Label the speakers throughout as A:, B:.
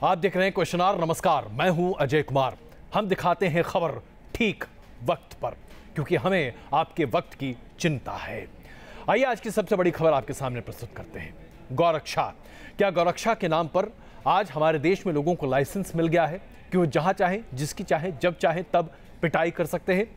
A: आप देख रहे हैं क्वेश्चन आवर। नमस्कार, मैं हूं अजय कुमार। हम दिखाते हैं खबर ठीक वक्त पर, क्योंकि हमें आपके वक्त की चिंता है। आइए आज की सबसे बड़ी खबर आपके सामने प्रस्तुत करते हैं। गौरक्षा। क्या गौरक्षा के नाम पर आज हमारे देश में लोगों को लाइसेंस मिल गया है कि वो जहां चाहे, जिसकी चाहे, जब चाहे तब पिटाई कर सकते हैं?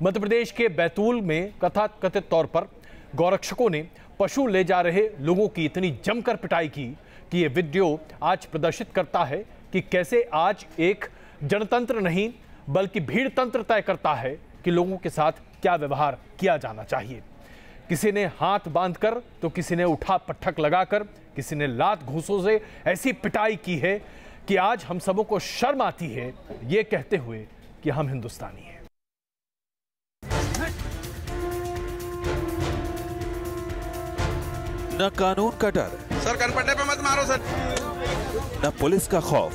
A: मध्य प्रदेश के बैतूल में कथित तौर पर गौरक्षकों ने पशु ले जा रहे लोगों की इतनी जमकर पिटाई की कि ये वीडियो आज प्रदर्शित करता है कि कैसे आज एक जनतंत्र नहीं बल्कि भीड़ तंत्र तय करता है कि लोगों के साथ क्या व्यवहार किया जाना चाहिए। किसी ने हाथ बांधकर तो किसी ने उठा पटक लगाकर, किसी ने लात घूंसों से ऐसी पिटाई की है कि आज हम सबों को शर्म आती है ये कहते हुए कि हम हिंदुस्तानी हैं।
B: न कानून का डर,
C: सर कनपट्टे पे मत मारो सर।
B: न पुलिस का खौफ,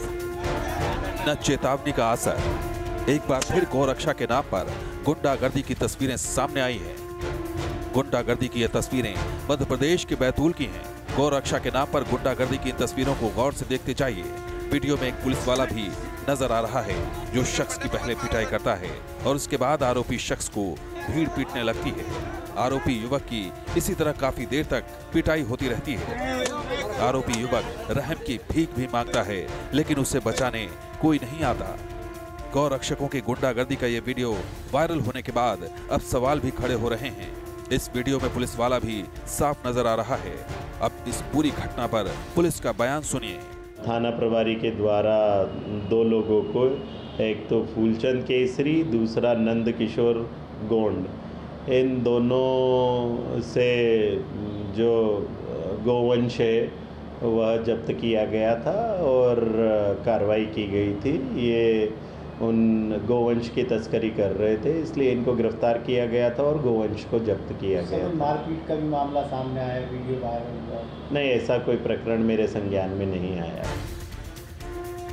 B: न चेतावनी का असर। एक बार फिर गौरक्षा के नाम पर गुंडागर्दी की तस्वीरें सामने आई हैं। गुंडागर्दी की ये तस्वीरें मध्य प्रदेश के बैतूल की हैं। गौरक्षा के नाम पर गुंडागर्दी की इन तस्वीरों को गौर से देखते जाइए। वीडियो में एक पुलिस वाला भी नजर आ रहा है जो शख्स की पहले पिटाई करता है और उसके बाद आरोपी शख्स को भीड़ पीटने लगती है। आरोपी युवक की इसी तरह काफी देर तक पिटाई होती रहती है। आरोपी युवक रहम की भीख भी मांगता है, लेकिन उसे बचाने कोई नहीं आता। गौरक्षकों की गुंडागर्दी का ये वीडियो वायरल होने के बाद अब सवाल भी खड़े हो रहे हैं। इस वीडियो में पुलिस वाला भी साफ नजर आ रहा है। अब इस पूरी घटना पर पुलिस का बयान सुनिए।
D: थाना प्रभारी के द्वारा 2 लोगों को, एक तो फूलचंद केसरी, दूसरा नंद किशोर गोंड, इन दोनों से जो गोवंश है वह जब्त किया गया था और कार्रवाई की गई थी। ये उन गोवंश की तस्करी कर रहे थे, इसलिए इनको गिरफ्तार किया गया था और गोवंश को जब्त किया गया था।
E: मारपीट का भी मामला सामने आया, वीडियो वायरल हुआ?
D: नहीं, ऐसा कोई प्रकरण मेरे संज्ञान में नहीं आया।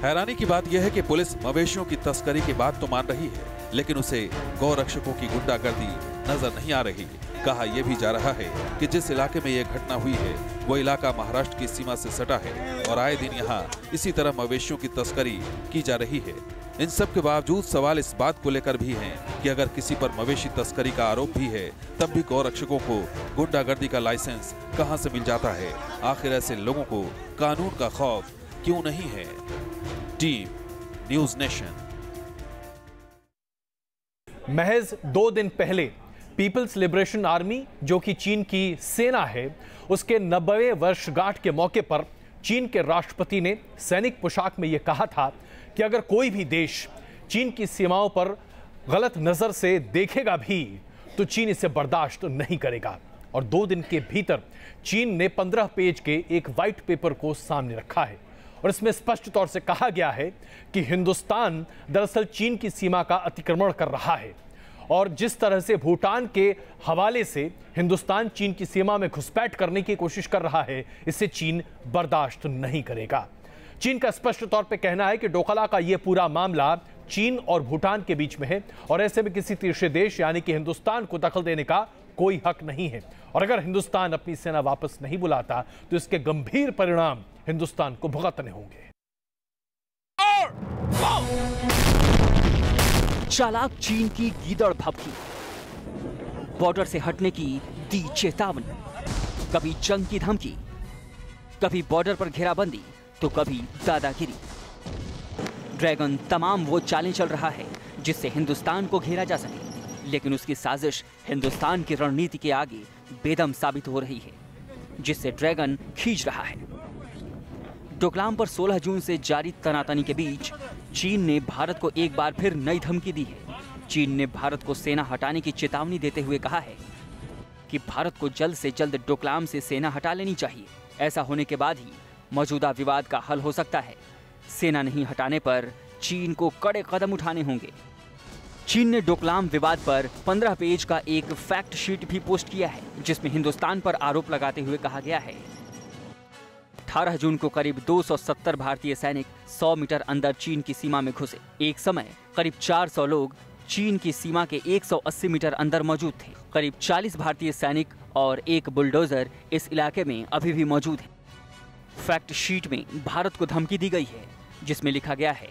B: हैरानी की बात यह है कि पुलिस मवेशियों की तस्करी की बात तो मान रही है, लेकिन उसे गौरक्षकों की गुंडागर्दी नजर नहीं आ रही। कहा यह भी जा रहा है कि जिस इलाके में यह घटना हुई है वो इलाका महाराष्ट्र की सीमा से सटा है और आए दिन यहाँ इसी तरह मवेशियों की तस्करी की जा रही है। इन सब के बावजूद सवाल इस बात को लेकर भी हैं कि अगर किसी पर मवेशी तस्करी का आरोप भी है तब भी गौरक्षकों को गुंडागर्दी का लाइसेंस कहां से मिल जाता है? आखिर ऐसे लोगों को कानून का खौफ क्यों नहीं है? Team news nation.
A: महज 2 दिन पहले पीपल्स लिबरेशन आर्मी, जो कि चीन की सेना है, उसके 90वें वर्षगांठ के मौके पर चीन के राष्ट्रपति ने सैनिक पोशाक में यह कहा था कि अगर कोई भी देश चीन की सीमाओं पर गलत नजर से देखेगा भी तो चीन इसे बर्दाश्त नहीं करेगा। और 2 दिन के भीतर चीन ने 15 पेज के एक व्हाइट पेपर को सामने रखा है और इसमें स्पष्ट तौर से कहा गया है कि हिंदुस्तान दरअसल चीन की सीमा का अतिक्रमण कर रहा है और जिस तरह से भूटान के हवाले से हिंदुस्तान चीन की सीमा में घुसपैठ करने की कोशिश कर रहा है, इसे चीन बर्दाश्त नहीं करेगा। चीन का स्पष्ट तौर पे कहना है कि डोकला का यह पूरा मामला चीन और भूटान के बीच में है और ऐसे में किसी तीसरे देश यानी कि हिंदुस्तान को दखल देने का कोई हक नहीं है। और अगर हिंदुस्तान अपनी सेना वापस नहीं बुलाता तो इसके गंभीर परिणाम हिंदुस्तान को भुगतने होंगे।
F: चालाक चीन की गीदड़ भभकी, बॉर्डर से हटने की दी चेतावनी। कभी जंग की धमकी, कभी बॉर्डर पर घेराबंदी तो कभी दादागिरी। ड्रैगन तमाम वो चालें चल रहा है जिससे हिंदुस्तान को घेरा जा सके, लेकिन उसकी साजिश हिंदुस्तान की रणनीति के आगे बेदम साबित हो रही है, जिससे ड्रैगन खींच रहा है। डोकलाम पर 16 जून से जारी तनातनी के बीच चीन ने भारत को एक बार फिर नई धमकी दी है। चीन ने भारत को सेना हटाने की चेतावनी देते हुए कहा है कि भारत को जल्द से जल्द डोकलाम से सेना हटा लेनी चाहिए। ऐसा होने के बाद ही मौजूदा विवाद का हल हो सकता है। सेना नहीं हटाने पर चीन को कड़े कदम उठाने होंगे। चीन ने डोकलाम विवाद पर 15 पेज का एक फैक्ट शीट भी पोस्ट किया है, जिसमें हिंदुस्तान पर आरोप लगाते हुए कहा गया है 18 जून को करीब 270 भारतीय सैनिक 100 मीटर अंदर चीन की सीमा में घुसे। एक समय करीब 400 लोग चीन की सीमा के 180 मीटर अंदर मौजूद थे। करीब 40 भारतीय सैनिक और एक बुलडोजर इस इलाके में अभी भी मौजूद है। फैक्ट शीट में भारत को धमकी दी गई है जिसमें लिखा गया है,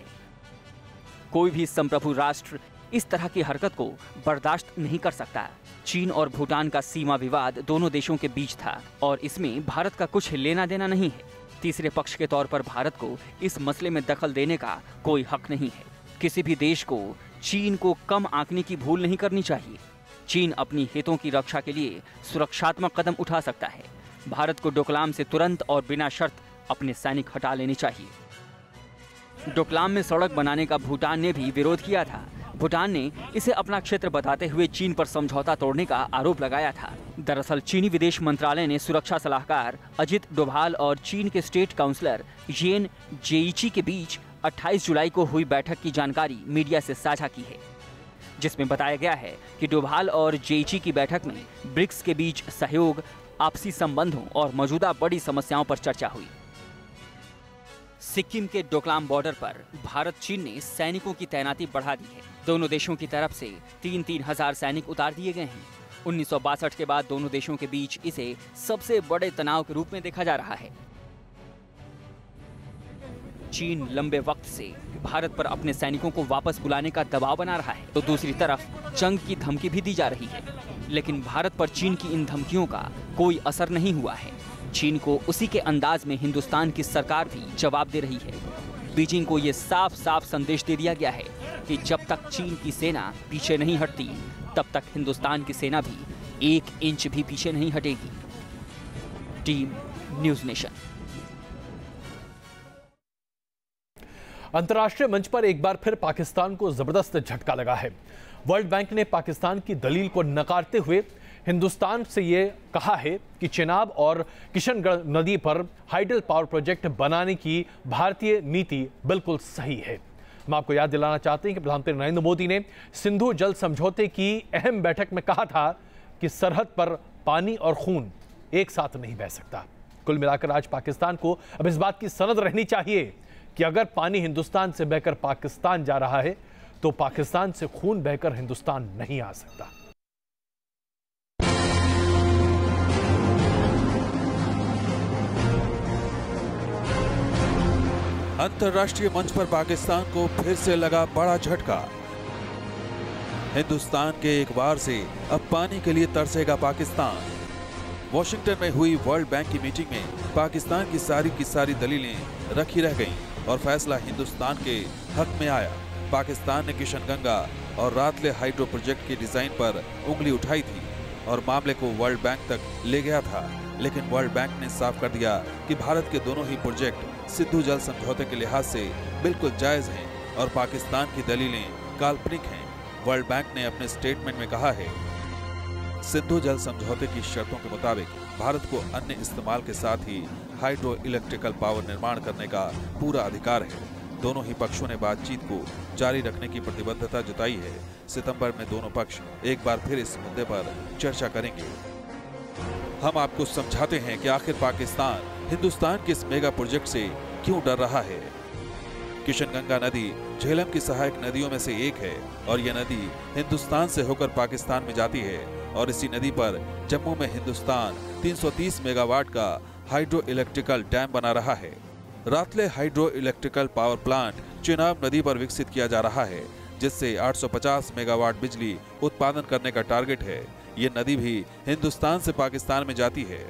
F: कोई भी संप्रभु राष्ट्र इस तरह की हरकत को बर्दाश्त नहीं कर सकता। चीन और भूटान का सीमा विवाद दोनों देशों के बीच था और इसमें भारत का कुछ लेना देना नहीं है। तीसरे पक्ष के तौर पर भारत को इस मसले में दखल देने का कोई हक नहीं है। किसी भी देश को चीन को कम आंकने की भूल नहीं करनी चाहिए। चीन अपनी हितों की रक्षा के लिए सुरक्षात्मक कदम उठा सकता है। भारत को डोकलाम से तुरंत और बिना शर्त अपने सैनिक हटा लेने चाहिए। डोकलाम में सड़क बनाने का भूटान ने भी विरोध किया था। भूटान ने इसे अपना क्षेत्र बताते हुए चीन पर समझौता तोड़ने का आरोप लगाया था। दरअसल चीनी विदेश मंत्रालय ने सुरक्षा सलाहकार अजित डोभाल और चीन के स्टेट काउंसलर येन जेइची के बीच 28 जुलाई को हुई बैठक की जानकारी मीडिया से साझा की है, जिसमें बताया गया है कि डोभाल और जेइची की बैठक में ब्रिक्स के बीच सहयोग, आपसी संबंधों और मौजूदा बड़ी समस्याओं पर चर्चा हुई। सिक्किम के डोकलाम बॉर्डर पर भारत चीन ने सैनिकों की तैनाती बढ़ा दी है। दोनों देशों की तरफ से 3-3 हजार सैनिक उतार दिए गए हैं। 1962 के बाद दोनों देशों के बीच इसे सबसे बड़े तनाव के रूप में देखा जा रहा है। चीन लंबे वक्त से भारत पर अपने सैनिकों को वापस बुलाने का दबाव बना रहा है, तो दूसरी तरफ जंग की धमकी भी दी जा रही है। लेकिन भारत पर चीन की इन धमकियों का कोई असर नहीं हुआ है। चीन को उसी के अंदाज में हिंदुस्तान की सरकार भी जवाब दे रही है। बीजिंग को ये साफ साफ संदेश दे दिया गया है कि जब तक चीन की सेना पीछे नहीं हटती, तब तक हिंदुस्तान की सेना भी 1 इंच भी पीछे नहीं हटेगी। Team news nation.
A: अंतर्राष्ट्रीय मंच पर एक बार फिर पाकिस्तान को जबरदस्त झटका लगा है। वर्ल्ड बैंक ने पाकिस्तान की दलील को नकारते हुए हिंदुस्तान से ये कहा है कि चेनाब और किशनगढ़ नदी पर हाइडल पावर प्रोजेक्ट बनाने की भारतीय नीति बिल्कुल सही है। हम आपको याद दिलाना चाहते हैं कि प्रधानमंत्री नरेंद्र मोदी ने सिंधु जल समझौते की अहम बैठक में कहा था कि सरहद पर पानी और खून एक साथ नहीं बह सकता। कुल मिलाकर आज पाकिस्तान को अब इस बात की सनद रहनी चाहिए कि अगर पानी हिंदुस्तान से बहकर पाकिस्तान जा रहा है तो पाकिस्तान से खून बहकर हिंदुस्तान नहीं आ सकता।
B: अंतर्राष्ट्रीय मंच पर पाकिस्तान को फिर से लगा बड़ा झटका। हिंदुस्तान के एक बार से अब पानी के लिए तरसेगा पाकिस्तान। वॉशिंगटन में हुई वर्ल्ड बैंक की मीटिंग में पाकिस्तान की सारी दलीलें रखी रह गईं और फैसला हिंदुस्तान के हक में आया। पाकिस्तान ने किशनगंगा और रातले हाइड्रो प्रोजेक्ट के डिजाइन पर उंगली उठाई थी और मामले को वर्ल्ड बैंक तक ले गया था, लेकिन वर्ल्ड बैंक ने साफ कर दिया कि भारत के दोनों ही प्रोजेक्ट सिंधु जल समझौते के लिहाज से बिल्कुल जायज हैं और पाकिस्तान की दलीलें काल्पनिक हैं। वर्ल्ड बैंक ने अपने स्टेटमेंट में कहा है, सिंधु जल समझौते की शर्तों के मुताबिक भारत को अन्य इस्तेमाल के साथ ही हाइड्रो इलेक्ट्रिकल पावर निर्माण करने का पूरा अधिकार है। दोनों ही पक्षों ने बातचीत को जारी रखने की प्रतिबद्धता जताई है। सितंबर में दोनों पक्ष एक बार फिर इस मुद्दे पर चर्चा करेंगे। हम आपको समझाते हैं कि आखिर पाकिस्तान हिंदुस्तान के इस मेगा प्रोजेक्ट से क्यों डर रहा है। किशनगंगा नदी झेलम की सहायक नदियों में से एक है और यह नदी हिंदुस्तान से होकर पाकिस्तान में जाती है और इसी नदी पर जम्मू में हिंदुस्तान 330 मेगावाट का हाइड्रो इलेक्ट्रिकल डैम बना रहा है। Ratle hydro electrical power plant Chenab नदी पर विकसित किया जा रहा है, जिससे 850 मेगावाट बिजली उत्पादन करने का टारगेट है। ये नदी भी हिंदुस्तान से पाकिस्तान में जाती है।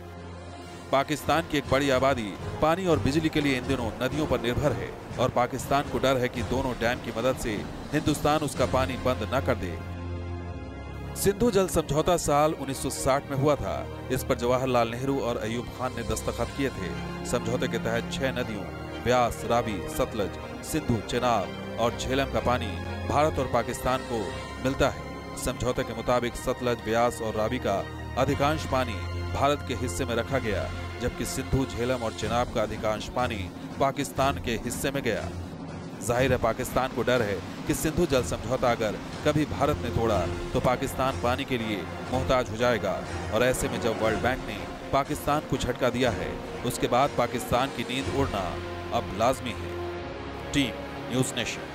B: पाकिस्तान की एक बड़ी आबादी पानी और बिजली के लिए इन दिनों नदियों पर निर्भर है और पाकिस्तान को डर है कि दोनों डैम की मदद से हिंदुस्तान उसका पानी बंद न कर दे। सिंधु जल समझौता साल 1960 में हुआ था। इस पर जवाहरलाल नेहरू और अयूब खान ने दस्तखत किए थे। समझौते के तहत 6 नदियों व्यास, रावी, सतलज, सिंधु, चेनाब और झेलम का पानी भारत और पाकिस्तान को मिलता है। समझौते के मुताबिक सतलज, व्यास और रावी का अधिकांश पानी भारत के हिस्से में रखा गया, जबकि सिंधु, झेलम और चेनाब का अधिकांश पानी पाकिस्तान के हिस्से में गया। जाहिर है पाकिस्तान को डर है कि सिंधु जल समझौता अगर कभी भारत ने तोड़ा तो पाकिस्तान पानी के लिए मोहताज हो जाएगा और ऐसे में जब वर्ल्ड बैंक ने पाकिस्तान को झटका दिया है, उसके बाद पाकिस्तान की नींद उड़ना अब लाजमी है। Team news nation.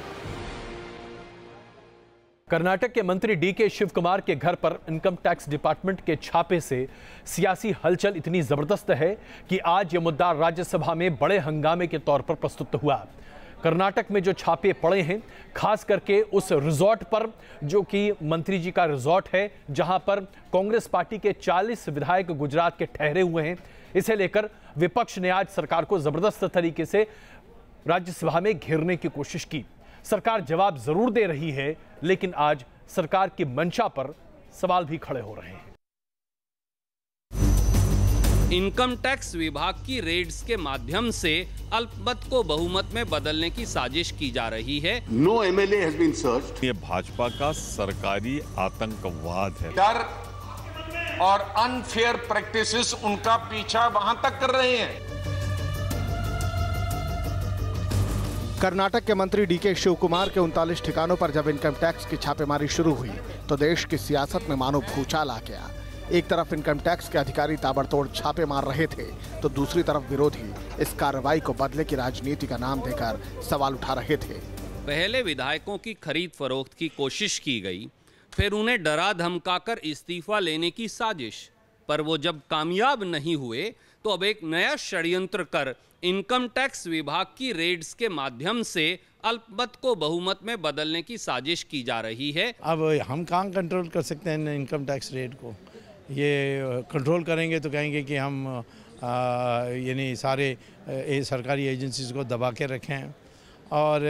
A: कर्नाटक के मंत्री डीके शिव कुमार के घर पर इनकम टैक्स डिपार्टमेंट के छापे से सियासी हलचल इतनी जबरदस्त है कि आज यह मुद्दा राज्यसभा में बड़े हंगामे के तौर पर प्रस्तुत हुआ। कर्नाटक में जो छापे पड़े हैं, खास करके उस रिजॉर्ट पर जो कि मंत्री जी का रिजॉर्ट है, जहां पर कांग्रेस पार्टी के 40 विधायक गुजरात के ठहरे हुए हैं, इसे लेकर विपक्ष ने आज सरकार को जबरदस्त तरीके से राज्यसभा में घेरने की कोशिश की। सरकार जवाब जरूर दे रही है, लेकिन आज सरकार की मंशा पर सवाल भी खड़े हो रहे हैं।
G: इनकम टैक्स विभाग की रेड्स के माध्यम से अल्पमत को बहुमत में बदलने की साजिश की जा रही है।
H: No MLA has been searched.
I: ये भाजपा का सरकारी आतंकवाद है।
C: डर और अनफेयर प्रैक्टिसेस उनका पीछा वहां तक कर रहे हैं।
J: कर्नाटक के मंत्री डीके शिवकुमार के 39 ठिकानों पर जब इनकम टैक्स की छापेमारी शुरू हुई तो देश की सियासत में मानो भूचाल आ गया। एक तरफ इनकम टैक्स के अधिकारी ताबड़तोड़ छापे मार रहे थे तो दूसरी तरफ विरोधी इस कार्रवाई को बदले की राजनीति का नाम देकर सवाल उठा रहे थे।
G: पहले विधायकों की खरीद फरोख्त की कोशिश की गई, फिर उन्हें डरा धमकाकर इस्तीफा लेने की साजिश, पर वो जब कामयाब नहीं हुए तो अब एक नया षड्यंत्र कर इनकम टैक्स विभाग की रेड्स के माध्यम से अल्पमत को बहुमत में बदलने की साजिश की जा रही है।
K: अब हम कहाँ कंट्रोल कर सकते हैं इनकम टैक्स रेट को? ये कंट्रोल करेंगे तो कहेंगे कि हम यानी सारे सरकारी एजेंसीज को दबा के रखें, और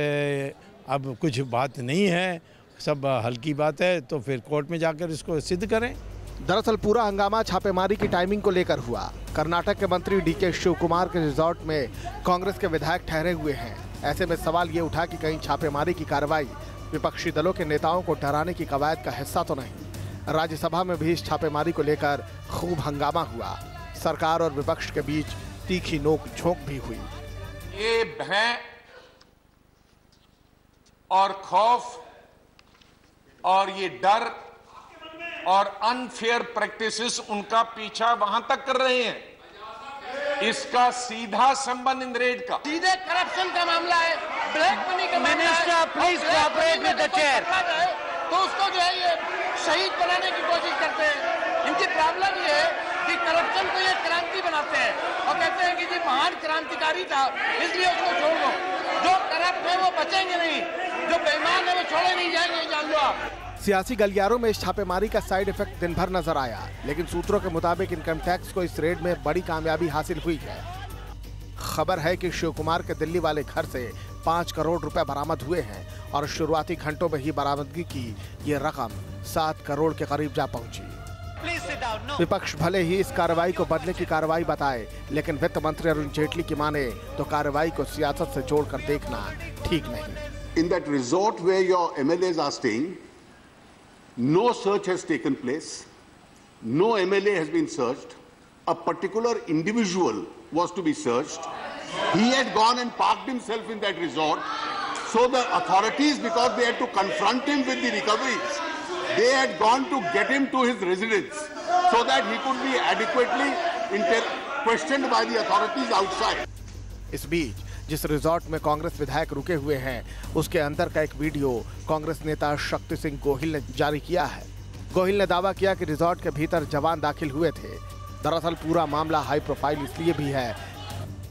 K: अब कुछ बात नहीं है, सब हल्की बात है, तो फिर कोर्ट में जाकर इसको सिद्ध करें।
J: दरअसल पूरा हंगामा छापेमारी की टाइमिंग को लेकर हुआ। कर्नाटक के मंत्री डीके शिवकुमार के रिजॉर्ट में कांग्रेस के विधायक ठहरे हुए हैं। ऐसे में सवाल ये उठा कि कहीं छापेमारी की कार्रवाई विपक्षी दलों के नेताओं को डराने की कवायद का हिस्सा तो नहीं। राज्यसभा में भी इस छापेमारी को लेकर खूब हंगामा हुआ। सरकार और विपक्ष के बीच तीखी नोक झोंक भी हुई।
C: ये भय और खौफ और ये डर और अनफेयर प्रैक्टिसेस उनका पीछा वहां तक कर रहे हैं। इसका सीधा संबंध इन रेड का
E: सीधे करप्शन का मामला है, ब्लैक मनी का मामला है। Please cooperate with the chair. तो उसको जो है ये शहीद बनाने की कोशिश करते हैं। इनकी प्रॉब्लम ये है कि करप्शन को ये क्रांति बनाते हैं और कहते हैं कि जी महान क्रांतिकारी था इसलिए उसको छोड़ दो। जो करप्ट है वो बचेंगे नहीं, जो बेईमान है वो छोड़े नहीं जाएंगे, जान लो आप।
J: सियासी गलियारों में इस छापेमारी का साइड इफेक्ट दिन भर नजर आया, लेकिन सूत्रों के मुताबिक इनकम टैक्स को इस रेड में बड़ी कामयाबी हासिल हुई है। खबर है कि शिवकुमार के दिल्ली वाले घर से 5 करोड़ रुपए बरामद हुए हैं और शुरुआती घंटों में ही बरामदगी की ये रकम 7 करोड़ के करीब जा पहुंची। विपक्ष भले ही इस कार्रवाई को बदले की कार्रवाई बताए, लेकिन वित्त मंत्री अरुण जेटली की माने तो कार्रवाई को सियासत से जोड़कर देखना ठीक नहीं।
H: In that resort where your MLAs are staying, no search has taken place. No MLA has been searched. A particular individual was to be searched. He had gone and parked himself in that resort. So the authorities, because they had to confront him with the recoveries, they had gone to get him to his residence so that he could be adequately questioned by the authorities outside.
J: इस बीच जिस resort में कांग्रेस विधायक रुके हुए हैं, उसके अंदर का एक वीडियो कांग्रेस नेता शक्ति सिंह गोहिल ने जारी किया है। गोहिल ने दावा किया कि रिजॉर्ट के भीतर जवान दाखिल हुए थे। दरअसल पूरा मामला हाई प्रोफाइल इसलिए भी है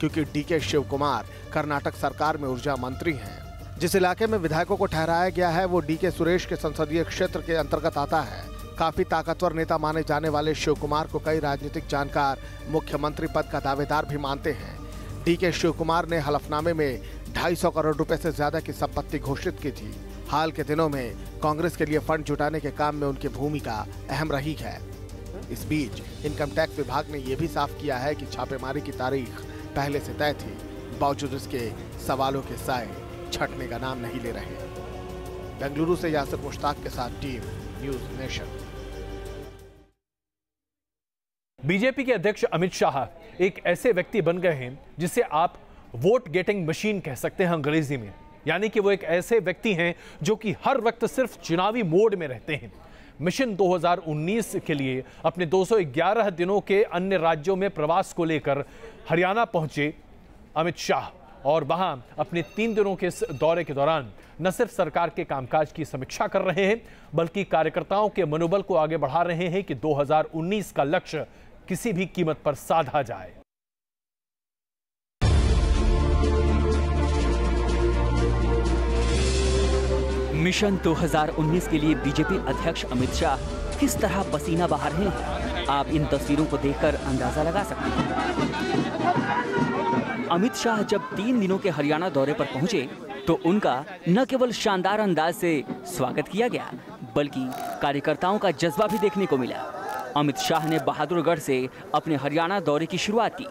J: क्योंकि डीके शिवकुमार कर्नाटक सरकार में ऊर्जा मंत्री हैं। जिस इलाके में विधायकों को ठहराया गया है वो डीके सुरेश के संसदीय क्षेत्र के अंतर्गत आता है। काफी ताकतवर नेता माने जाने वाले शिवकुमार को कई राजनीतिक जानकार मुख्यमंत्री पद का दावेदार भी मानते हैं। डीके शिवकुमार ने हलफनामे में 250 करोड़ रुपए से ज्यादा की संपत्ति घोषित की थी। हाल के दिनों में कांग्रेस के लिए फंड जुटाने के काम में उनकी भूमिका अहम रही है। इस बीच इनकम टैक्स विभाग ने यह भी साफ किया है कि छापेमारी की तारीख पहले से तय थी, बावजूद इसके सवालों के साए छटने का नाम नहीं ले रहे। बेंगलुरु से यासिर मुश्ताक के साथ टीम न्यूज नेशन।
A: बीजेपी के अध्यक्ष अमित शाह एक ऐसे व्यक्ति बन गए हैं जिसे आप वोट गेटिंग मशीन कह सकते हैं अंग्रेजी में। यानी कि वो एक ऐसे व्यक्ति हैं जो कि हर वक्त सिर्फ चुनावी मोड में रहते हैं। मिशन 2019 के लिए अपने 211 दिनों के अन्य राज्यों में प्रवास को लेकर हरियाणा पहुंचे अमित शाह और वहां अपने 3 दिनों के दौरे के दौरान न सिर्फ सरकार के कामकाज की समीक्षा कर रहे हैं, बल्कि कार्यकर्ताओं के मनोबल को आगे बढ़ा रहे हैं कि 2019 का लक्ष्य किसी भी कीमत पर साधा जाए।
F: मिशन 2019 के लिए बीजेपी अध्यक्ष अमित शाह किस तरह पसीना बहा रहे हैं, आप इन तस्वीरों को देखकर अंदाजा लगा सकते हैं। अमित शाह जब 3 दिनों के हरियाणा दौरे पर पहुंचे तो उनका न केवल शानदार अंदाज से स्वागत किया गया, बल्कि कार्यकर्ताओं का जज्बा भी देखने को मिला। अमित शाह ने बहादुरगढ़ से अपने हरियाणा दौरे की शुरुआत की।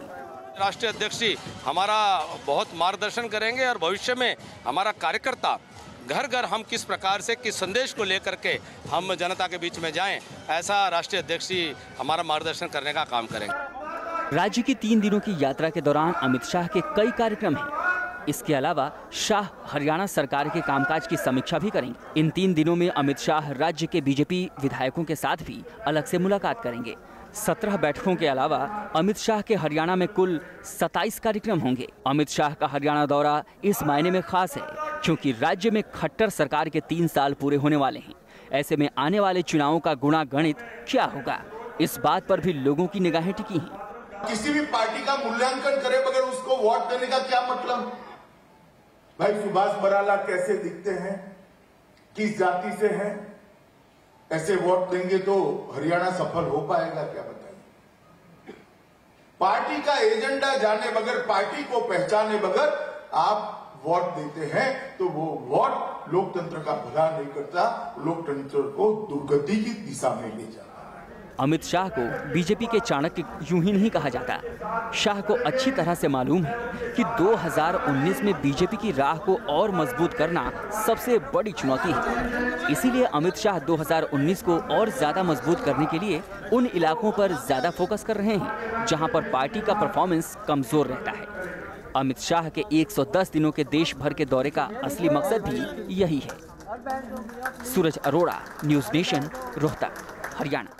L: राष्ट्रीय अध्यक्ष जी हमारा बहुत मार्गदर्शन करेंगे और भविष्य में हमारा कार्यकर्ता घर घर हम किस प्रकार से किस संदेश को लेकर के हम जनता के बीच में जाएं, ऐसा राष्ट्रीय अध्यक्ष जी हमारा मार्गदर्शन करने का काम करेंगे।
F: राज्य की 3 दिनों की यात्रा के दौरान अमित शाह के कई कार्यक्रम हैं। इसके अलावा शाह हरियाणा सरकार के कामकाज की समीक्षा भी करेंगे। इन 3 दिनों में अमित शाह राज्य के बीजेपी विधायकों के साथ भी अलग से मुलाकात करेंगे। 17 बैठकों के अलावा अमित शाह के हरियाणा में कुल 27 कार्यक्रम होंगे। अमित शाह का हरियाणा दौरा इस मायने में खास है क्योंकि राज्य में खट्टर सरकार के 3 साल पूरे होने वाले हैं। ऐसे में आने वाले चुनावों का गुणा गणित क्या होगा, इस बात पर भी लोगों की निगाहें टिकी हैं।
M: किसी भी पार्टी का मूल्यांकन करे बगैर उसको वोट देने का क्या मतलब? भाई सुभाष बराला कैसे दिखते हैं, किस जाति से हैं, ऐसे वोट देंगे तो हरियाणा सफल हो पाएगा क्या? बताइए। पार्टी का एजेंडा जाने बगैर, पार्टी को पहचाने बगैर आप वोट देते हैं तो वो वोट लोकतंत्र का भला नहीं करता, लोकतंत्र को दुर्गति की दिशा में ले जाता।
F: अमित शाह को बीजेपी के चाणक्य यूं ही नहीं कहा जाता। शाह को अच्छी तरह से मालूम है कि 2019 में बीजेपी की राह को और मजबूत करना सबसे बड़ी चुनौती है। इसीलिए अमित शाह 2019 को और ज्यादा मजबूत करने के लिए उन इलाकों पर ज्यादा फोकस कर रहे हैं जहां पर पार्टी का परफॉर्मेंस कमजोर रहता है। अमित शाह के 110 दिनों के देश भर के दौरे का असली मकसद भी यही है। Suraj Arora, news nation, Rohtak, Haryana.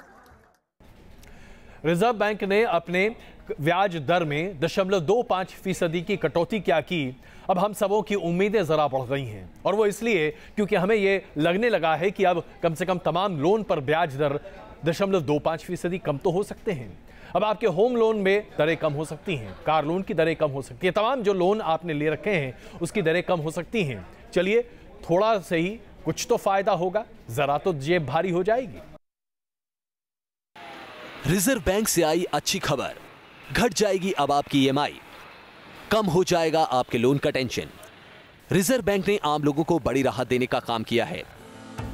A: Reserve bank ने अपने ब्याज दर में 0.25% की कटौती क्या की। अब हम सबों की उम्मीदें जरा बढ़ गई हैं और वो इसलिए क्योंकि हमें ये लगने लगा है कि अब कम से कम तमाम लोन पर ब्याज दर 0.25% कम तो हो सकते हैं। अब आपके होम लोन में दरें कम हो सकती हैं, कार लोन की दरें कम हो सकती हैं, तमाम जो लोन आपने ले रखे हैं उसकी दरें कम हो सकती हैं। चलिए थोड़ा से ही कुछ तो फायदा होगा, जरा तो जेब भारी हो जाएगी।
N: रिजर्व बैंक से आई अच्छी खबर, घट जाएगी अब आपकी EMI, कम हो जाएगा आपके लोन का टेंशन। रिजर्व बैंक ने आम लोगों को बड़ी राहत देने का काम किया है।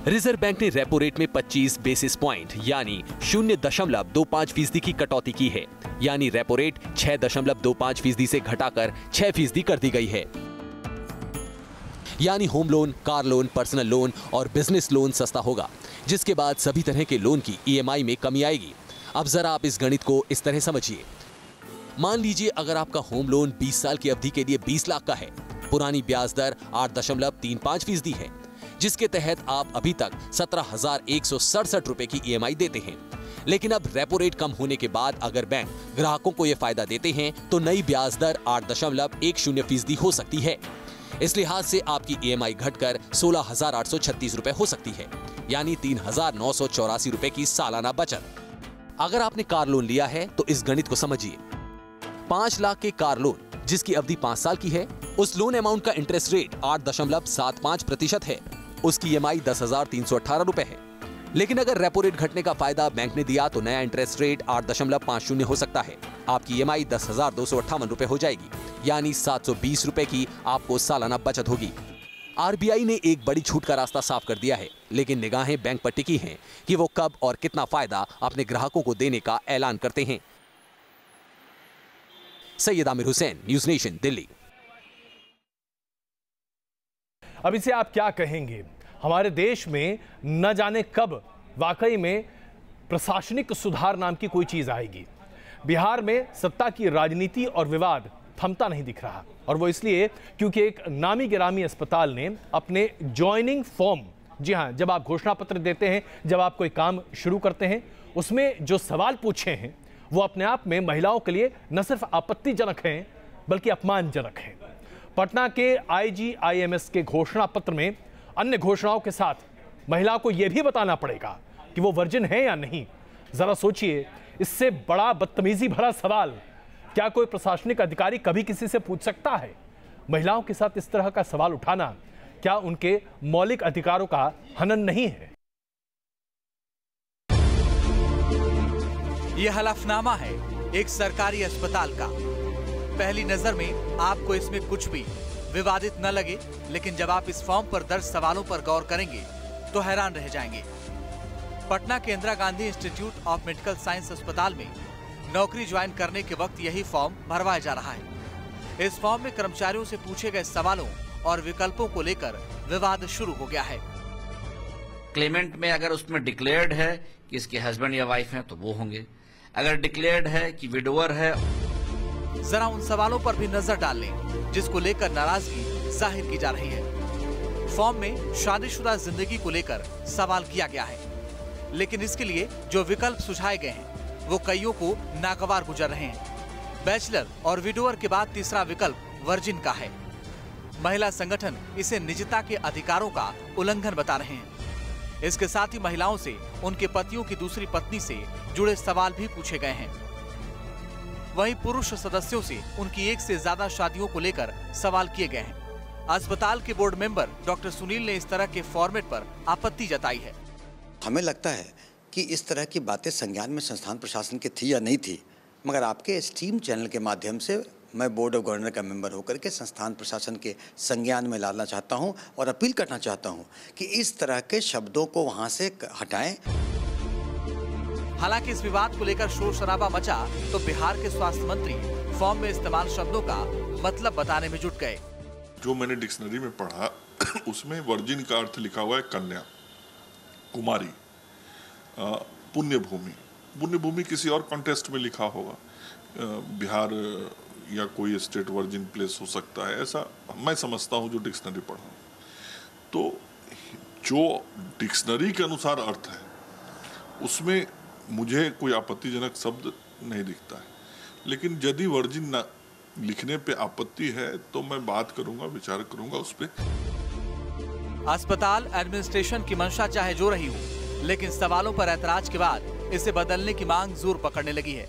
N: रिजर्व बैंक ने रेपो रेट में 25 बेसिस पॉइंट यानी 0.25% की कटौती की है, यानी रेपो रेट 6.25% से घटाकर 6% कर दी गई है। यानी home loan, car loan, personal loan और बिजनेस लोन सस्ता होगा, जिसके बाद सभी तरह के लोन की EMI में कमी आएगी। अब जरा आप इस गणित को इस तरह समझिए। मान लीजिए अगर आपका होम लोन 20 साल की अवधि के लिए 20 लाख का है, पुरानी ब्याज दर 8.35% है, जिसके तहत आप अभी तक 17,167 रुपए की EMI देते हैं। लेकिन अब रेपो रेट कम होने के बाद अगर बैंक ग्राहकों को यह फायदा देते हैं तो नई ब्याज दर 8.10% हो सकती है। इस लिहाज से आपकी EMI घटकर 16,836 रुपए हो सकती है, यानी 3,984 रुपए की सालाना बचत। अगर आपने कार लोन लिया है तो इस गणित को समझिए। 5 लाख के कार लोन जिसकी अवधि 5 साल की है, उस लोन अमाउंट का इंटरेस्ट रेट 8.75% है, उसकी EMI 10,318 रुपए है। लेकिन अगर रेपो रेट घटने का फायदा बैंक ने दिया तो नया इंटरेस्ट रेट 8.50 हो सकता है। आपकी EMI 10,258 रुपए हो जाएगी, यानी 720 रुपए की आपको सालाना बचत होगी। RBI ने एक बड़ी छूट का रास्ता साफ कर दिया है, लेकिन निगाहें बैंक पर टिकी हैं कि वो कब और कितना फायदा अपने ग्राहकों को देने का ऐलान करते हैं। Syed Aamir Hussain, news nation, Delhi.
A: अब इसे आप क्या कहेंगे? हमारे देश में न जाने कब वाकई में प्रशासनिक सुधार नाम की कोई चीज आएगी। बिहार में सत्ता की राजनीति और विवाद थमता नहीं दिख रहा, और वो इसलिए क्योंकि एक नामी गिरामी अस्पताल ने अपने ज्वाइनिंग फॉर्म, जी हाँ, जब आप घोषणा पत्र देते हैं, जब आप कोई काम शुरू करते हैं, उसमें जो सवाल पूछे हैं वो अपने आप में महिलाओं के लिए न सिर्फ आपत्तिजनक हैं बल्कि अपमानजनक हैं। पटना के IGIMS के घोषणा पत्र में अन्य घोषणाओं के साथ महिला को यह भी बताना पड़ेगा कि वो वर्जिन है या नहीं। जरा सोचिए, इससे बड़ा बदतमीजी भरा सवाल क्या कोई प्रशासनिक अधिकारी कभी किसी से पूछ सकता है? महिलाओं के साथ इस तरह का सवाल उठाना क्या उनके मौलिक अधिकारों का हनन नहीं है?
O: यह हलफनामा है एक सरकारी अस्पताल का। पहली नजर में आपको इसमें कुछ भी विवादित न लगे, लेकिन जब आप इस फॉर्म पर दर्ज सवालों पर गौर करेंगे तो हैरान रह जाएंगे। पटना के Indira Gandhi institute of medical science अस्पताल में नौकरी ज्वाइन करने के वक्त यही फॉर्म भरवाया जा रहा है। इस फॉर्म में कर्मचारियों से पूछे गए सवालों और विकल्पों को लेकर विवाद शुरू हो गया है।
P: क्लेमेंट में अगर उसमें डिक्लेयर्ड है कि इसके हस्बैंड या वाइफ हैं तो वो होंगे, अगर डिक्लेयर्ड है कि विडोवर है।
O: जरा उन सवालों पर भी नजर डाल लें जिसको लेकर नाराजगी जाहिर की जा रही है। फॉर्म में शादीशुदा जिंदगी को लेकर सवाल किया गया है, लेकिन इसके लिए जो विकल्प सुझाए गए हैं वो कईयों को नागवार गुजर रहे हैं। बैचलर और विडोवर के बाद तीसरा विकल्प वर्जिन का है। महिला संगठन इसे निजता के अधिकारों का उल्लंघन बता रहे हैं। इसके साथ ही महिलाओं से उनके पतियों की दूसरी पत्नी से जुड़े सवाल भी पूछे गए हैं। वहीं पुरुष सदस्यों से उनकी एक से ज्यादा शादियों को लेकर सवाल किए गए हैं। अस्पताल के बोर्ड मेंबर डॉक्टर सुनील ने इस तरह के फॉर्मेट पर आपत्ति जताई है।
Q: हमें लगता है कि इस तरह की बातें संज्ञान में संस्थान प्रशासन की थी या नहीं थी, मगर आपके स्ट्रीम चैनल के माध्यम से मैं बोर्ड ऑफ गवर्नर का मेंबर होकर के संस्थान प्रशासन के संज्ञान में लाना चाहता हूं और अपील करना चाहता हूं कि इस तरह के शब्दों को वहां से हटाएं।
O: हालांकि इस विवाद को लेकर शोर शराबा मचा तो बिहार के स्वास्थ्य मंत्री फॉर्म में इस्तेमाल शब्दों का मतलब बताने में जुट गए।
R: जो मैंने डिक्शनरी में पढ़ा उसमें वर्जिन का अर्थ लिखा हुआ है कन्या, कुमारी, पुण्य भूमि। पुण्य भूमि किसी और कॉन्टेस्ट में लिखा होगा, बिहार या कोई स्टेट वर्जिन प्लेस हो सकता है, ऐसा मैं समझता हूँ जो डिक्शनरी पढ़ा। तो जो डिक्शनरी के अनुसार अर्थ है उसमें मुझे कोई आपत्तिजनक शब्द नहीं दिखता है, लेकिन यदि वर्जिन न लिखने पे आपत्ति है तो मैं बात करूंगा, विचार करूंगा उस पर।
O: अस्पताल एडमिनिस्ट्रेशन की मंशा चाहे जो रही हो, लेकिन सवालों पर ऐतराज के बाद इसे बदलने की मांग जोर पकड़ने लगी है।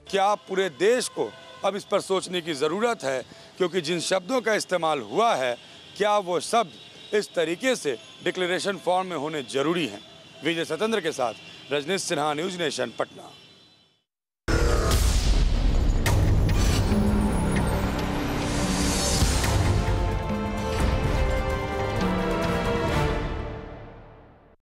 S: क्या पूरे देश को अब इस पर सोचने की जरूरत है, क्योंकि जिन शब्दों का इस्तेमाल हुआ है क्या वो शब्द इस तरीके से डिक्लेरेशन फॉर्म में होने जरूरी हैं। विजय सतेंद्र के साथ रजनीश सिन्हा, न्यूज नेशन, पटना।